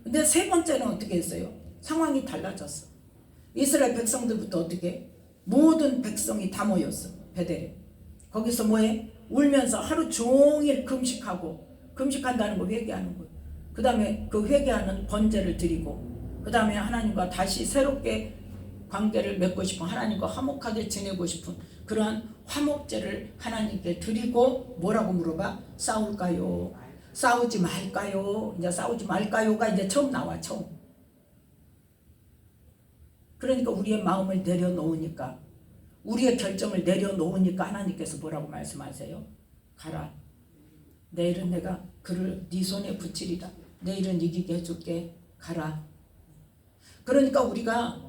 근데 세 번째는 어떻게 했어요? 상황이 달라졌어. 이스라엘 백성들부터 어떻게 모든 백성이 다 모였어. 베델에. 거기서 뭐해? 울면서 하루 종일 금식한다는 거 회개하는 거예요. 그 다음에 그 회개하는 번제를 드리고, 그 다음에 하나님과 다시 새롭게 관계를 맺고 싶은, 하나님과 화목하게 지내고 싶은 그러한 화목제를 하나님께 드리고, 뭐라고 물어봐? 싸울까요? 싸우지 말까요? 이제 싸우지 말까요가 이제 처음 나와. 처음. 그러니까 우리의 마음을 내려놓으니까, 우리의 결정을 내려놓으니까 하나님께서 뭐라고 말씀하세요? 가라. 내일은 내가 그를 네 손에 붙이리라. 내일은 이기게 해줄게. 가라. 그러니까 우리가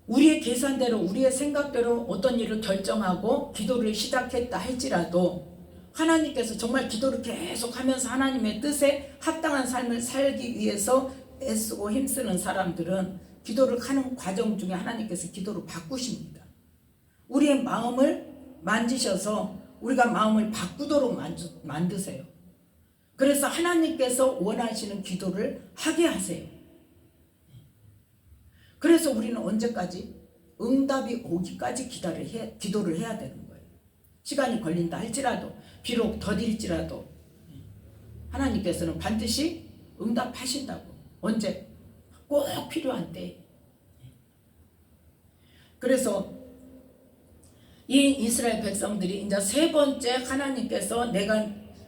우리의 계산대로, 우리의 생각대로 어떤 일을 결정하고 기도를 시작했다 할지라도, 하나님께서 정말 기도를 계속하면서 하나님의 뜻에 합당한 삶을 살기 위해서 애쓰고 힘쓰는 사람들은 기도를 하는 과정 중에 하나님께서 기도를 바꾸십니다. 우리의 마음을 만지셔서 우리가 마음을 바꾸도록 만드세요. 그래서 하나님께서 원하시는 기도를 하게 하세요. 그래서 우리는 언제까지? 응답이 오기까지 기도를 해야 되는 거예요. 시간이 걸린다 할지라도, 비록 더딜지라도 하나님께서는 반드시 응답하신다고. 언제? 꼭 필요한 때. 그래서 이 이스라엘 백성들이 이제 세 번째 하나님께서 내가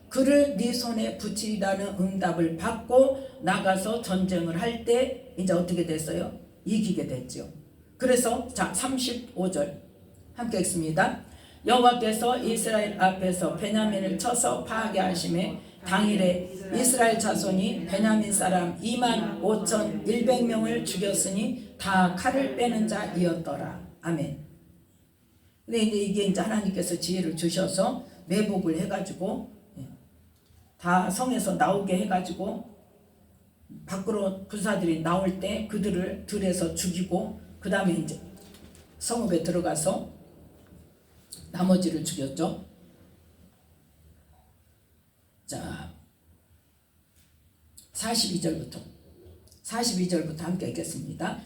그를 네 손에 붙이라는 응답을 받고 나가서 전쟁을 할 때 이제 어떻게 됐어요? 이기게 됐죠. 그래서 자 35절 함께 읽습니다. 여호와께서 이스라엘 앞에서 베냐민을 쳐서 파괴하심에 당일에 이스라엘 자손이 베냐민 사람 25,100명을 죽였으니 다 칼을 빼는 자이었더라. 아멘. 근데 이게 이제 하나님께서 지혜를 주셔서 매복을 해가지고 다 성에서 나오게 해가지고 밖으로 군사들이 나올 때 그들을 들에서 죽이고, 그 다음에 이제 성읍에 들어가서 나머지를 죽였죠. 자 42절부터 함께 읽겠습니다.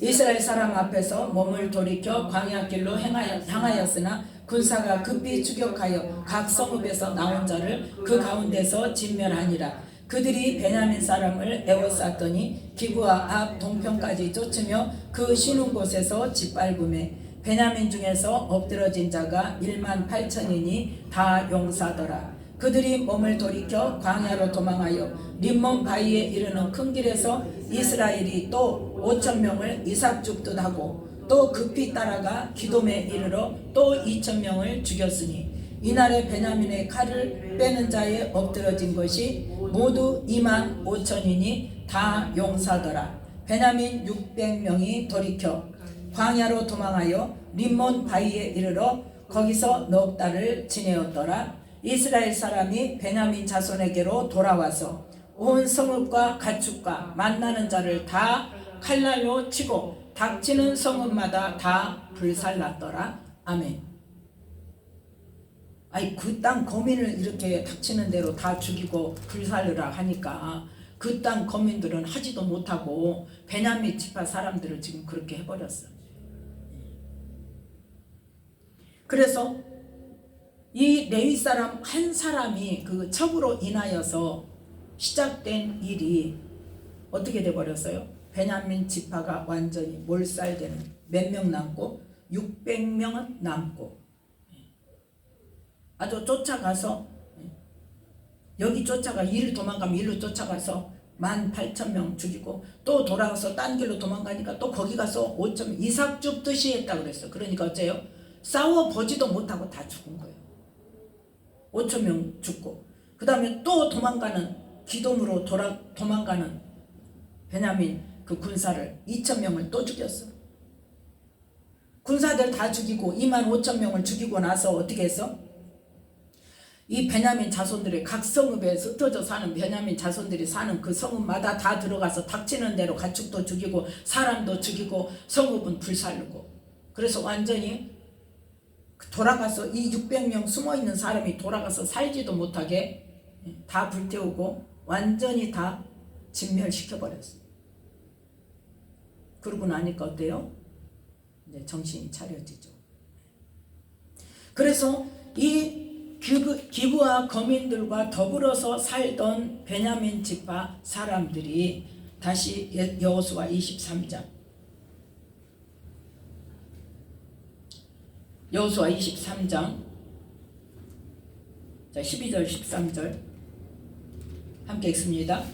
이스라엘 사람 앞에서 몸을 돌이켜 광야길로 향하였으나 군사가 급히 추격하여 각 성읍에서 나온 자를 그 가운데서 진멸하니라. 그들이 베냐민 사람을 에워쌌더니 기브아 앞 동편까지 쫓으며 그 쉬는 곳에서 짓밟음에 베냐민 중에서 엎드러진 자가 18,000이니 다 용사더라. 그들이 몸을 돌이켜 광야로 도망하여 림몬 바위에 이르는 큰 길에서 이스라엘이 또 5,000명을 이삭죽듯 하고 또 급히 따라가 기돔에 이르러 또 2,000명을 죽였으니 이날에 베냐민의 칼을 빼는 자에 엎드러진 것이 모두 25,000이니 다 용사더라. 베냐민 600명이 돌이켜 광야로 도망하여 림몬 바위에 이르러 거기서 넉 달을 지내었더라. 이스라엘 사람이 베냐민 자손에게로 돌아와서 온 성읍과 가축과 만나는 자를 다 칼날로 치고 닥치는 성읍마다 다 불살랐더라. 아멘. 아니 그 땅 거민을 이렇게 닥치는 대로 다 죽이고 불살르라 하니까 그 땅 거민들은 하지도 못하고 베냐민 지파 사람들을 지금 그렇게 해버렸어. 그래서 이 레위 사람 한 사람이 그 첩으로 인하여서 시작된 일이 어떻게 돼버렸어요? 베냐민 지파가 완전히 몰살되는, 몇 명 남고 600명은 남고, 아주 쫓아가서 여기 쫓아가 이를 도망가면 일로 쫓아가서 18,000명 죽이고 또 돌아가서 딴 길로 도망가니까 또 거기 가서 5,000명 이삭 줍듯이 했다 그랬어. 그러니까 어째요? 싸워보지도 못하고 다 죽은 거예요. 5,000명 죽고 그 다음에 또 도망가는 기돔으로 도망가는 베냐민 그 군사를 2,000명을 또 죽였어. 군사들 다 죽이고 25,000명을 죽이고 나서 어떻게 했어? 이 베냐민 자손들이 각 성읍에 흩어져 사는 베냐민 자손들이 사는 그 성읍마다 다 들어가서 닥치는 대로 가축도 죽이고 사람도 죽이고 성읍은 불살르고, 그래서 완전히 돌아가서 이 600명 숨어있는 사람이 돌아가서 살지도 못하게 다 불태우고 완전히 다 진멸시켜버렸어요. 그러고 나니까 어때요? 이제 정신이 차려지죠. 그래서 이 기브와 거민들과 더불어서 살던 베냐민 지파 사람들이 다시 여호수아 23장 여호수아 23장 12절 13절 함께 읽습니다.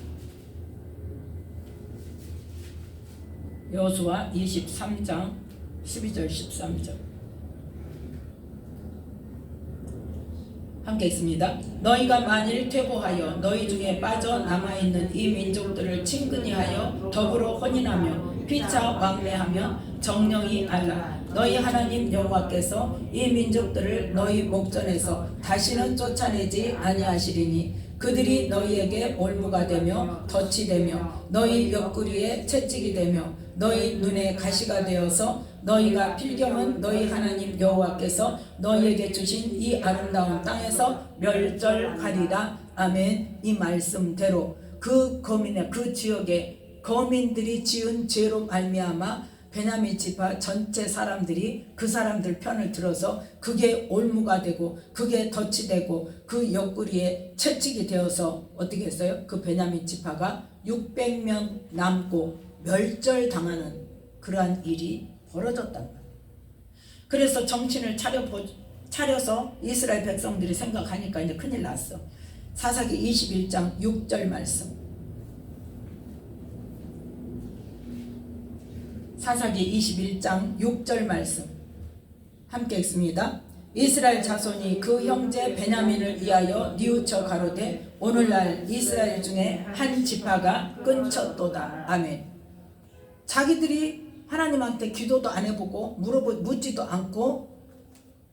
여호수아 23장 12절 13절 함께 읽습니다. 너희가 만일 퇴보하여 너희 중에 빠져남아있는 이 민족들을 친근히 하여 더불어 혼인하며 피차 왕래하며 정령이 알라. 너희 하나님 여호와께서 이 민족들을 너희 목전에서 다시는 쫓아내지 아니하시리니 그들이 너희에게 올무가 되며 덫이 되며 너희 옆구리에 채찍이 되며 너희 눈에 가시가 되어서 너희가 필경은 너희 하나님 여호와께서 너희에게 주신 이 아름다운 땅에서 멸절하리라. 아멘. 이 말씀대로 그 거민의 그 지역의 거민들이 지은 죄로 말미암아 베냐민 지파 전체 사람들이 그 사람들 편을 들어서 그게 올무가 되고 그게 덫이 되고 그 옆구리에 채찍이 되어서 어떻게 했어요? 그 베냐민 지파가 600명 남고 멸절당하는 그러한 일이 벌어졌단 말이에요. 그래서 정신을 차려서 이스라엘 백성들이 생각하니까 이제 큰일 났어. 사사기 21장 6절 말씀. 사사기 21장 6절 말씀 함께 읽습니다. 이스라엘 자손이 그 형제 베냐민을 위하여 뉘우쳐 가로되 오늘날 이스라엘 중에 한 지파가 끊쳤도다. 아멘. 자기들이 하나님한테 기도도 안 해보고 묻지도 않고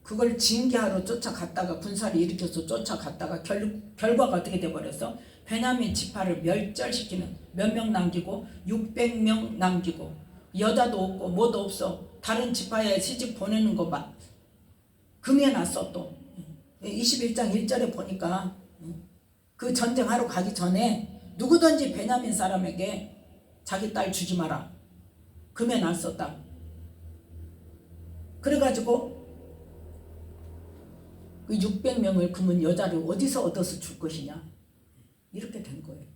그걸 징계하러 쫓아갔다가 군사를 일으켜서 쫓아갔다가 결과가 어떻게 돼버렸어? 베냐민 지파를 멸절시키는, 몇 명 남기고 600명 남기고 여자도 없고 뭐도 없어. 다른 지파에 시집 보내는 거 막 금해놨어. 또 21장 1절에 보니까 그 전쟁하러 가기 전에 누구든지 베냐민 사람에게 자기 딸 주지 마라 금해놨었다. 그래가지고 그 600명을 금은 여자를 어디서 얻어서 줄 것이냐 이렇게 된 거예요.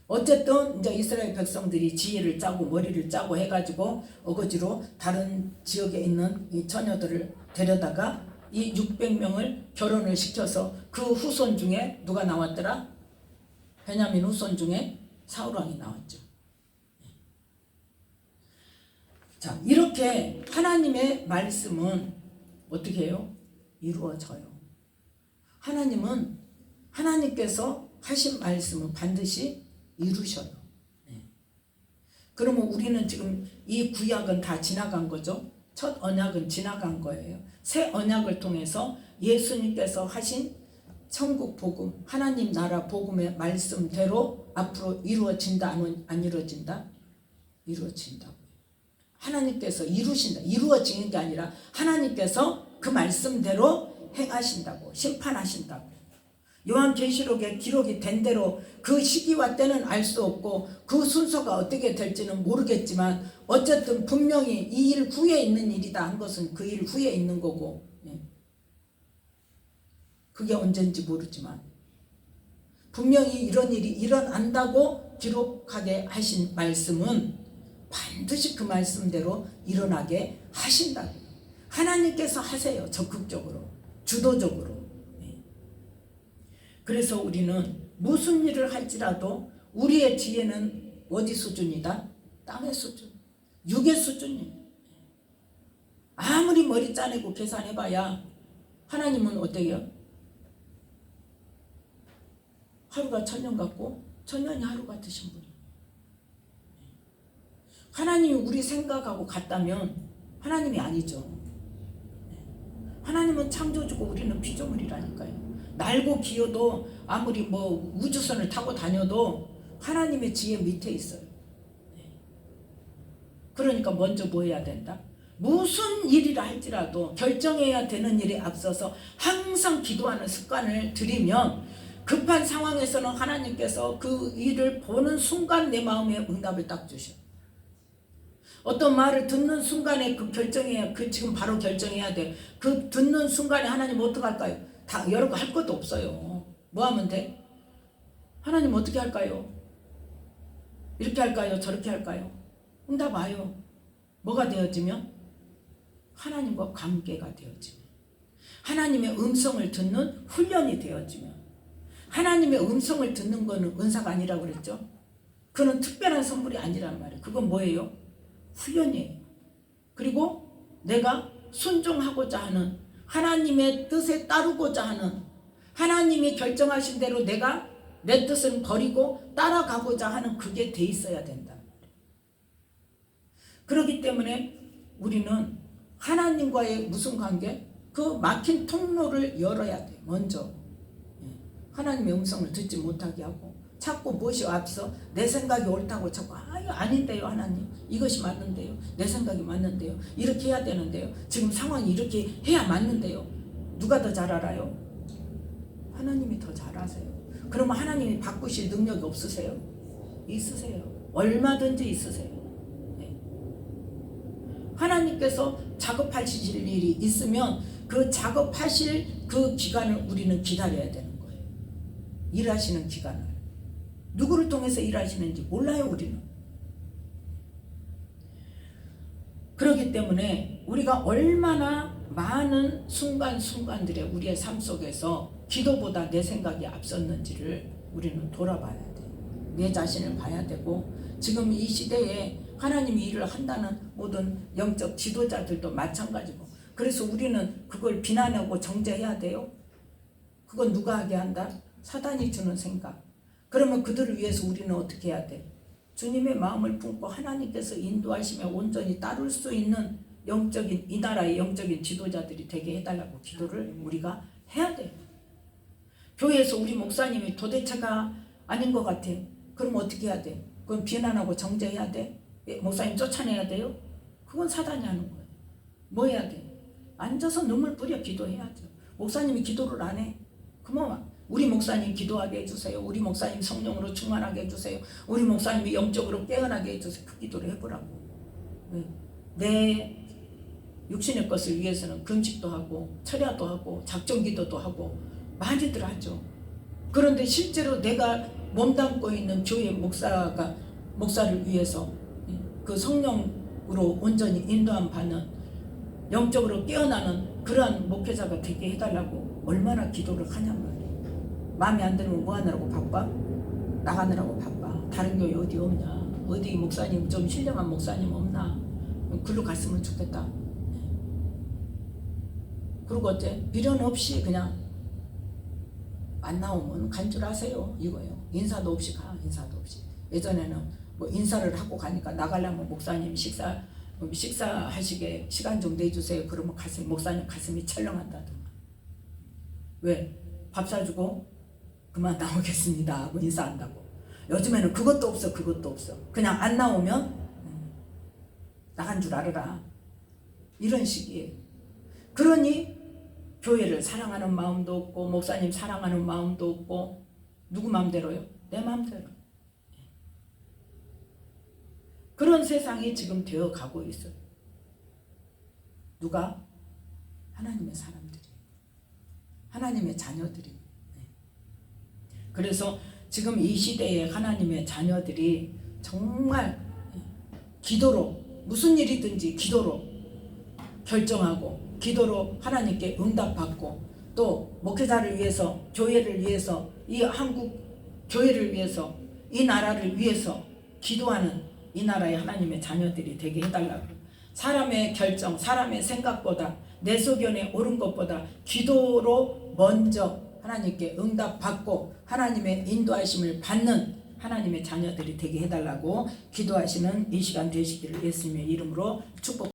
어쨌든 이제 이스라엘 백성들이 지혜를 짜고 머리를 짜고 해가지고 어거지로 다른 지역에 있는 이 처녀들을 데려다가 이 600명을 결혼을 시켜서 그 후손 중에 누가 나왔더라? 베냐민 후손 중에 사울왕이 나왔죠. 자, 이렇게 하나님의 말씀은 어떻게 해요? 이루어져요. 하나님은 하나님께서 하신 말씀은 반드시 이루셔요. 그러면 우리는 지금 이 구약은 다 지나간 거죠. 첫 언약은 지나간 거예요. 새 언약을 통해서 예수님께서 하신 천국 복음, 하나님 나라 복음의 말씀대로 앞으로 이루어진다 안 이루어진다? 이루어진다고. 하나님께서 이루신다. 이루어지는 게 아니라 하나님께서 그 말씀대로 행하신다고, 심판하신다고. 요한계시록에 기록이 된 대로 그 시기와 때는 알 수 없고 그 순서가 어떻게 될지는 모르겠지만 어쨌든 분명히 이 일 후에 있는 일이다 한 것은 그 일 후에 있는 거고, 그게 언젠지 모르지만 분명히 이런 일이 일어난다고 기록하게 하신 말씀은 반드시 그 말씀대로 일어나게 하신다고. 하나님께서 하세요. 적극적으로, 주도적으로. 그래서 우리는 무슨 일을 할지라도 우리의 지혜는 어디 수준이다? 땅의 수준, 육의 수준이에요. 아무리 머리 짜내고 계산해봐야 하나님은 어때요? 하루가 천년 같고 천년이 하루 같으신 분이에요. 하나님이 우리 생각하고 같다면 하나님이 아니죠. 하나님은 창조주고 우리는 피조물이라니까요. 날고 기어도 아무리 뭐 우주선을 타고 다녀도 하나님의 지혜 밑에 있어요. 그러니까 먼저 뭐 해야 된다? 무슨 일이라 할지라도 결정해야 되는 일에 앞서서 항상 기도하는 습관을 들이면 급한 상황에서는 하나님께서 그 일을 보는 순간 내 마음에 응답을 딱 주셔. 어떤 말을 듣는 순간에 그 결정해야, 그 지금 바로 결정해야 돼. 그 듣는 순간에 하나님 어떡할까요? 다 여러 거 할 것도 없어요. 뭐 하면 돼? 하나님 어떻게 할까요? 이렇게 할까요? 저렇게 할까요? 응답 와요. 뭐가 되어지면? 하나님과 관계가 되어지면, 하나님의 음성을 듣는 훈련이 되어지면. 하나님의 음성을 듣는 거는 은사가 아니라고 그랬죠. 그건 특별한 선물이 아니란 말이에요. 그건 뭐예요? 훈련이에요. 그리고 내가 순종하고자 하는, 하나님의 뜻에 따르고자 하는, 하나님이 결정하신 대로 내가 내 뜻을 버리고 따라가고자 하는 그게 돼 있어야 된다. 그렇기 때문에 우리는 하나님과의 무슨 관계? 그 막힌 통로를 열어야 돼. 먼저 하나님의 음성을 듣지 못하게 하고, 자꾸 무엇이 앞서 내 생각이 옳다고 자꾸 아닌데요 하나님, 이것이 맞는데요, 내 생각이 맞는데요, 이렇게 해야 되는데요, 지금 상황이 이렇게 해야 맞는데요. 누가 더 잘 알아요? 하나님이 더 잘 아세요. 그러면 하나님이 바꾸실 능력이 없으세요? 있으세요. 얼마든지 있으세요. 네. 하나님께서 작업하실 일이 있으면 그 작업하실 그 기간을 우리는 기다려야 되는 거예요. 일하시는 기간을. 누구를 통해서 일하시는지 몰라요 우리는. 그렇기 때문에 우리가 얼마나 많은 순간순간들의 우리의 삶 속에서 기도보다 내 생각이 앞섰는지를 우리는 돌아봐야 돼. 내 자신을 봐야 되고, 지금 이 시대에 하나님이 일을 한다는 모든 영적 지도자들도 마찬가지고, 그래서 우리는 그걸 비난하고 정죄해야 돼요? 그건 누가 하게 한다? 사단이 주는 생각. 그러면 그들을 위해서 우리는 어떻게 해야 돼? 주님의 마음을 품고 하나님께서 인도하시며 온전히 따를 수 있는 영적인, 이 나라의 영적인 지도자들이 되게 해달라고 기도를 우리가 해야 돼요. 교회에서 우리 목사님이 도대체가 아닌 것 같아. 그럼 어떻게 해야 돼? 그럼 비난하고 정죄해야 돼? 목사님 쫓아내야 돼요? 그건 사단이 하는 거예요. 뭐 해야 돼? 앉아서 눈물 뿌려 기도해야죠. 목사님이 기도를 안 해. 그러면 우리 목사님 기도하게 해주세요. 우리 목사님 성령으로 충만하게 해주세요. 우리 목사님이 영적으로 깨어나게 해주세요. 그 기도를 해보라고. 내 육신의 것을 위해서는 금식도 하고 철야도 하고 작정기도도 하고 많이들 하죠. 그런데 실제로 내가 몸담고 있는 교회 목사를 위해서 그 성령으로 온전히 인도함 받는, 영적으로 깨어나는 그러한 목회자가 되게 해달라고 얼마나 기도를 하냔 말이에요. 마음에 안 들면 뭐 하느라고 바빠? 나가느라고 바빠. 다른 교회 어디 없냐? 어디 목사님, 좀 신령한 목사님 없나? 글로 갔으면 좋겠다. 그리고 어째? 미련 없이 그냥 안 나오면 간 줄 아세요? 이거예요. 인사도 없이 가. 인사도 없이. 예전에는 뭐 인사를 하고 가니까 나가려면 목사님 식사하시게 시간 좀 내주세요. 그러면 목사님 가슴이 철렁한다더만. 왜? 밥 사주고 그만 나오겠습니다 하고 인사한다고. 요즘에는 그것도 없어. 그것도 없어. 그냥 안 나오면 나간 줄 알아라. 이런 식이에요. 그러니 교회를 사랑하는 마음도 없고, 목사님 사랑하는 마음도 없고, 누구 마음대로요? 내 마음대로. 그런 세상이 지금 되어 가고 있어요. 누가? 하나님의 사람들이, 하나님의 자녀들이. 그래서 지금 이 시대에 하나님의 자녀들이 정말 기도로, 무슨 일이든지 기도로 결정하고, 기도로 하나님께 응답받고, 또 목회자를 위해서, 교회를 위해서, 이 한국 교회를 위해서, 이 나라를 위해서 기도하는 이 나라의 하나님의 자녀들이 되게 해달라고. 사람의 결정, 사람의 생각보다, 내 소견에 옳은 것보다 기도로 먼저 하나님께 응답받고 하나님의 인도하심을 받는 하나님의 자녀들이 되게 해달라고 기도하시는 이 시간 되시기를 예수님의 이름으로 축복.